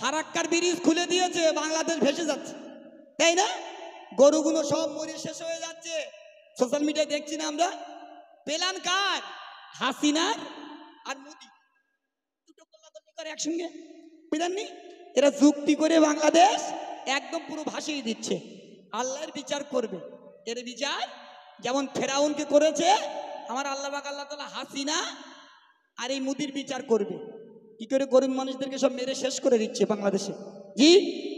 ফারাক্কার bridge খুলে দিয়েছে, বাংলাদেশ ভেসে যাচ্ছে, তাই না? গরুগুলো সব মরে শেষ হয়ে যাচ্ছে, সোশ্যাল মিডিয়ায় দেখছি না আমরা। পেলান কার? হাসিনার আর মোদি, দুটো কোলাকুলি করে একসঙ্গে, বুঝলেননি? এরা যুক্তি করে বাংলাদেশ একদম পুরো ভাসিয়ে দিচ্ছে। আল্লাহর বিচার করবে, এর বিচার যেমন ফেরাউনকে করেছে, আমার আল্লাহ পাক আল্লাহ তাআলা হাসিনা আর এই মোদির বিচার করবে। কি করে গরিব মানুষদেরকে সব মেরে শেষ করে দিচ্ছে বাংলাদেশে। জি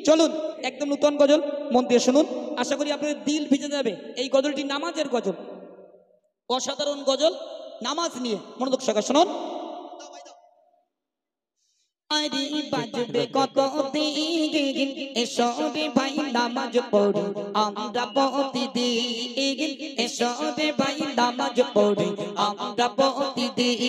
চলুন একদম নতুন গজল মন দিয়ে শুনুন, আশা করি আপনাদের দিল ভিজে যাবে। এই গজলটি নামাজের গজল, অসাধারণ গজল, নামাজ নিয়ে মনোযোগ সহকারে শুনুন। আরে বাজবে কত দিন, এসো রে ভাই নামাজ পড়ি আমরা প্রতিদিন, এসো রে ভাই নামাজ পড়ি আমরা প্রতিদিন।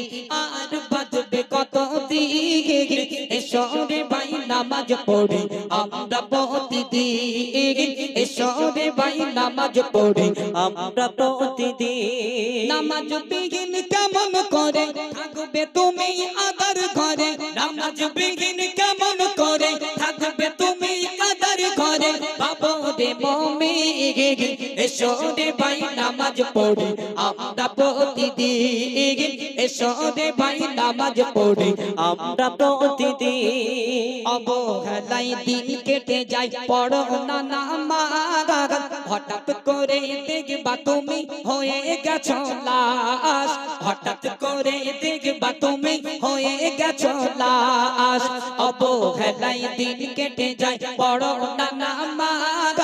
আর বাজবে কত দিন, এসো রে ভাই নামাজ পড়ি আমরা প্রতিদিন, এসো রে ভাই নামাজ পড়ি আমরা প্রতিদিন। নামাজ বিঘিন কেমন করে থাকবে তুমি আদার ঘরে, নামাজ বিঘিন কেমন করে থাকবে তুমি আদার ঘরে। বাবা রে মুমিন এসো রে ভাই নামাজ পড়ি আমরা প্রতিদিন, এসো রে ভাই নামাজ পড়ি আমরা প্রতিদিন। অবহেলায় দিন কেটে যায় পড়ো না নামাজ, হঠাৎ করে দেখবা তুমি হয়ে গেছো লাশ, হঠাৎ করে দেখবা তুমি হয়ে গেছো লাশ। অবহেলায় দিন কেটে যায় পড়ো না নামাজ,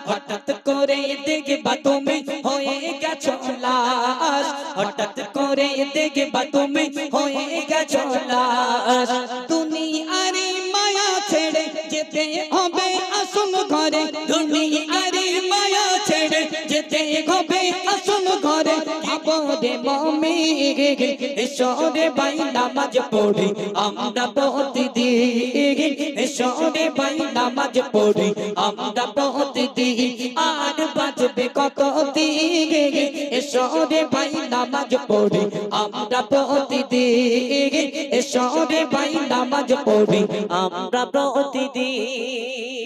হঠাৎ করে দেখবা তুমি হয়ে গেছো লাশ, হঠাৎ করে দেখবা তুমি হয়ে গেছো লাশ। দুনিয়ারি মায়া ছেড়ে যেতে হবে আসল ঘরে, দুনিয়ারি মায়া ছেড়ে যেতে হবে আসল ঘরে। আবরে মুমিন এসো রে ভাই নামাজ পড়ি আমরা প্রতিদিন, এসো রে ভাই নামাজ পড়ি আমরা প্রতিদিন। আর বাজবে কত দিন, এসো রে ভাই নামাজ পড়ি আমরা প্রতিদিন, এসো রে ভাই নামাজ পড়ি আমরা প্রতিদিন।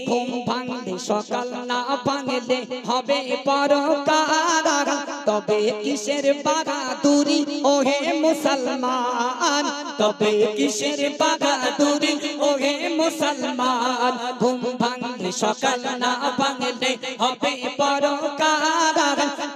ঘুম ভাঙলে সকাল না ভাঙলে হবে পরকাল, তবে কিসের বাহাদুরি ওহে মুসলমান, তবে কিসের বাহাদুরি ওহে মুসলমান। ঘুম ভাঙলে সকাল না ভাঙলে হবে পরকাল,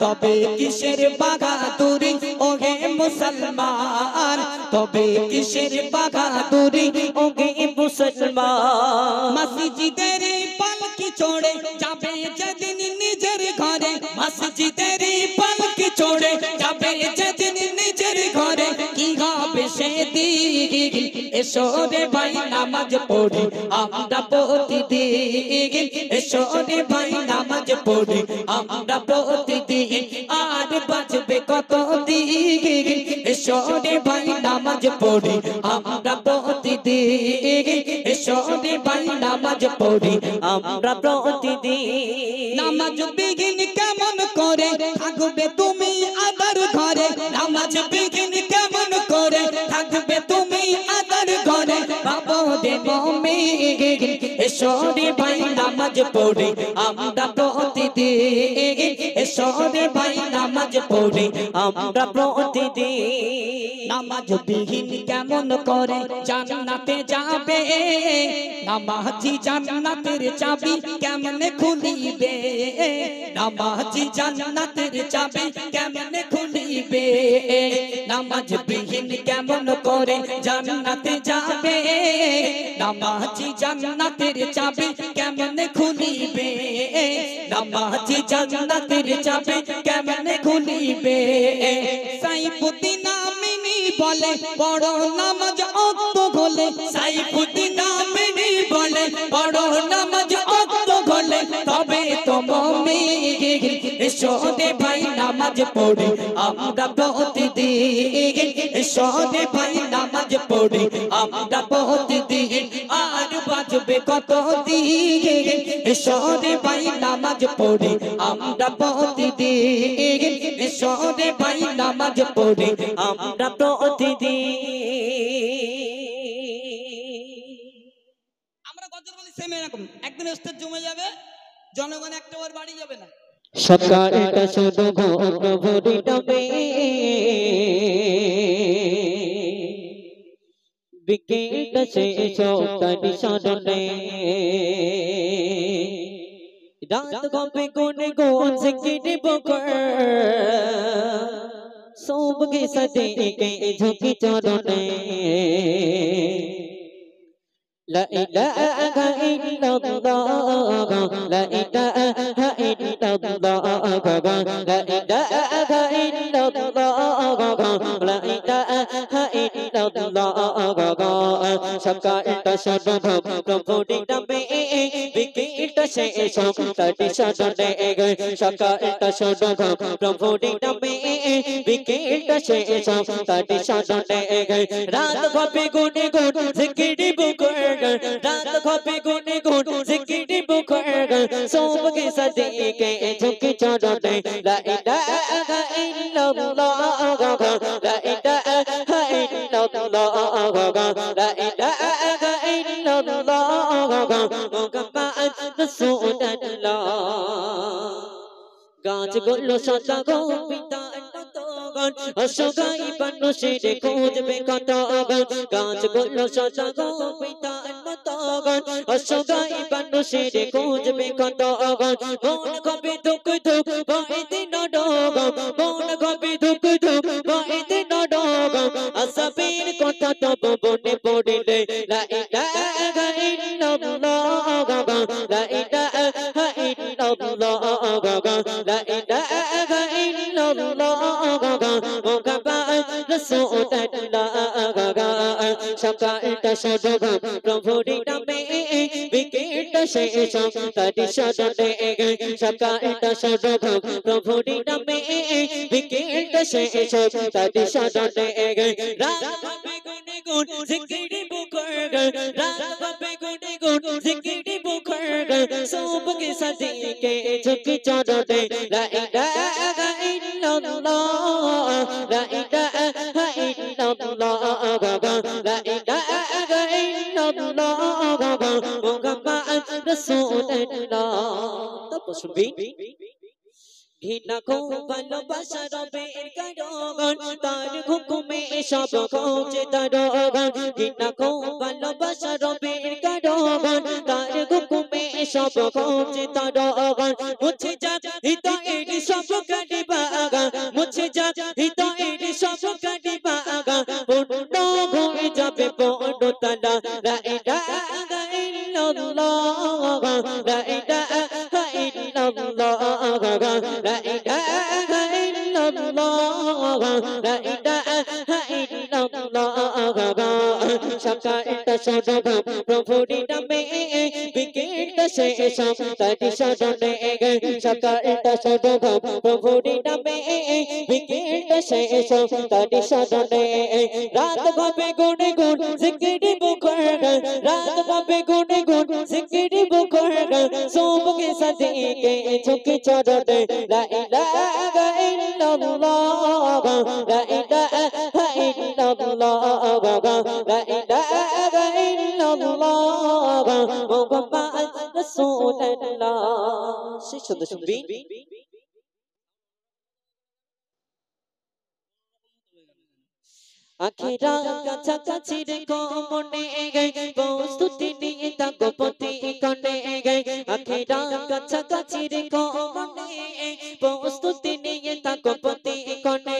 তবে কিসের বাহাদুরি ওহে মুসলমান, তবে কিসের বাহাদুরি ওহে মুসলমান। মসজিদের পালকি চড়ে যাবে যেদিন নিজের ঘরে, মসজিদের পালকি চড়ে যাবে যেদিন নিজের ঘরে। কি হবে সেদিন, এসো রে ভাই নামাজ পড়ি আমরা প্রতিদিন, এসো রে ভাই নামাজ পড়ি আমরা প্রতিদিন। আর বাজবে কত দিন, এসো রে ভাই নামাজ পড়ি আমরা প্রতিদিন, এসো রে ভাই নামাজ পড়ি আমরা প্রতিদিন। নামাজ বিঘিন কেমন করে থাকবে তুমি আদার ঘরে, নামাজ বিঘিন কেমন করে থাকবে তুমি আদার ঘরে। বাবা রে মুমিন এসো রে ভাই নামাজ পড়ি আমরা প্রতিদিন, এসো রে ভাই নামাজ পড়ি আমরা প্রতিদিন। নামাজ বিহীন কেমন করে জান্নাতে যাবে, নামাজি জান্নাতের চাবি কেমনে খুলিবে, নামাজি জান্নাতের চাবি কেমনে খুলিবে। নামাজ বিহীন কেমন করে জান্নাতে যাবে, নামাজি জান্নাতের চাবি কেমনে খুলিবে, নামাজি জান্নাতের চাবি কেমনে খুলিবে। সাইফুদ্দিন আমিনী বলে বড় নামাজ অক্ত হলে, সাইফুদ্দিন আমিনী বলে বড় নামাজ অক্ত হলে, তবে তো মুমিন এসো রে ভাই নামাজ পড়ি আমরা প্রতিদিন, এসো রে ভাই নামাজ পড়ি আমরা প্রতিদিন। আর বাজবে কত দিন, এসো রে ভাই নামাজ পড়ি আমরা প্রতিদিন, এসো রে ভাই নামাজ পড়ি আমরা প্রতিদিন। আমরা সেম এরকম একদম স্টেজ জমে যাবে, জনগণ একটা বার বাড়ি যাবে না। সকালটা শুধু প্রভুর নামে, বিকেলটা শেষ তার স্মরণে, রাত হবে গুনে গুন জিকির বকর, সবকে সদেকে ঝুঁকি চরণে। لا إله إلا الله لا إله إلا الله لا إله إلا الله لا إله إلا الله সকালটা শুধু প্রভুর নামে, বিকেলটা শেষ তার স্মরণে, সকালটা শুধু প্রভুর নামে, বিকেলটা শেষ তার স্মরণে, রাত হবে গুনে গুন জিকির বকর, রাত হবে গুনে গুন জিকির বকর, সবকে সদেকে ঝুঁকি চরণে। লা ইলাহা ইল্লাল্লাহ লা ইলাহা ইল্লাল্লাহ লা ইলাহা ইল্লাল্লাহ মুহাম্মাদ রাসূলুল্লাহ। গাছগুলো সদা গো পিতা অসগাই মানুষের খুঁজবে কত, গাছগুলো সদা গো পিতা অসগাই মানুষের খুঁজবে কত, মন কবে দুঃখ দুঃখ বইতে নডগ, মন কবে দুঃখ দুঃখ বইতে নডগ, আসবের কথা তব মনে পড়িলে। লা ইলাহা ইল্লাল্লাহ লা ইলাহা ইল্লাল্লাহ লা ইলাহা ইল্লাল্লাহ মুহাম্মাদ রাসূলুল্লাহ। সকালটা শুধু প্রভুর নামে, বিকেলটা শেষ তার স্মরণে, সকালটা শুধু প্রভুর নামে, বিকেলটা শেষ তার স্মরণে, রাত হবে গুনে গুন জিকির বকর, রাত হবে গুনে গুন জিকির বকর, সবকে সদেকে ঝুঁকি চরণে। লা ইলাহা ইল্লাল্লাহ লা ইলাহা ইল্লাল্লাহ লা ইলাহা ইল্লাল্লাহ মুহাম্মাদ রাসূলুল্লাহ। তারপর শুনবি ঘৃণা কো ভালোবাসা রবের কারণ, তার হুকুমে সব হচ্ছে তারগণ, ঘৃণা কো ভালোবাসা রবের কারণ, তার হুকুমে সব হচ্ছে তারগণ, মুছে যাক হৃদয়ের সব কালিবাগা, মুছে যাক হৃদয়ের সব কালিবাগা, পূর্ণ হয়ে যাবে পূর্ণতারা। লা ইলাহা ইল্লাল্লাহ লা ইলাহা ইল্লাল্লাহ লা ইলাহা ইল্লাল্লাহ লা ইলাহা ইল্লাল্লাহ। সকালটা শুধু প্রভুর নামে, বিকেলটা শেষ তার স্মরণে, সকালটা শুধু প্রভুর নামে, বিকেলটা শেষ তার স্মরণে, রাত হবে গুনে গুন জিকির বকর, রাত হবে গুনে গুন জিকির বকর, সবকে সদেকে ঝুঁকি চরণে। লা ইলাহা ইল্লাল্লাহ লা ইলাহা ইল্লাল্লাহ লা ইলাহা ইল্লাল্লাহ মুহাম্মাদ রাসূলুল্লাহ। সেই শুনতে শুনবি আখেরা কাছাকাছি রেখো মনে, প্রস্তুতি নিয়ে থাকো প্রতি ক্ষণে, আখেরা কাছাকাছি রেখো মনে, প্রস্তুতি নিয়ে থাকো প্রতি ক্ষণে,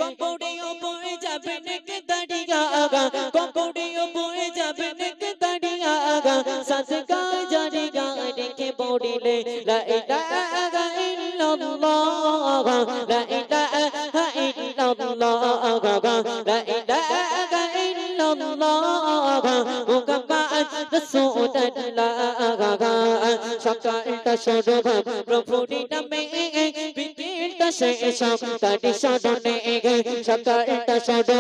কবরেও বয়ে যাবে নেকে দাঁড়িয়ে আগা, কবরেও বয়ে যাবে নেকে দাঁড়িয়ে আগা, সাজগা জারিগা রেখে পড়িলে। লা ইলাহা ইল্লাল্লাহ লা ইলাহা ইল্লাল্লাহ লা ইলাহা ইল্লাল্লাহ মুহাম্মাদ রাসূলুল্লাহ। সকালটা শুধু প্রভুর নামে, বিকেলটা শেষ তার স্মরণে, সকালটা শুধু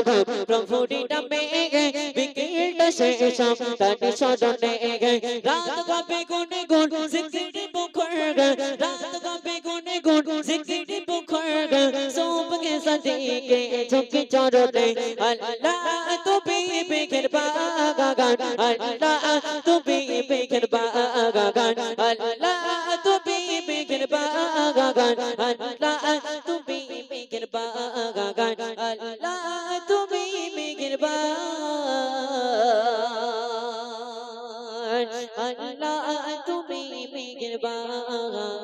প্রভুর নামে, বিকেলটা শেষ তার স্মরণে, রাত হবে গুনে গুন জিকির বকর, রাত হবে গুনে গুন জিকির বকর, সবকে সদেকে ঝুঁকি চরণে। আল্লাহ তুমি মেঘের বাগান, আল্লাহ তুমি তুমি মেহেরবান আল্লাহ তুমি মেহেরবান আল্লাহ তুমি মেহেরবান আল্লাহ তুমি মেহেরবান আল্লাহ তুমি মেহেরবান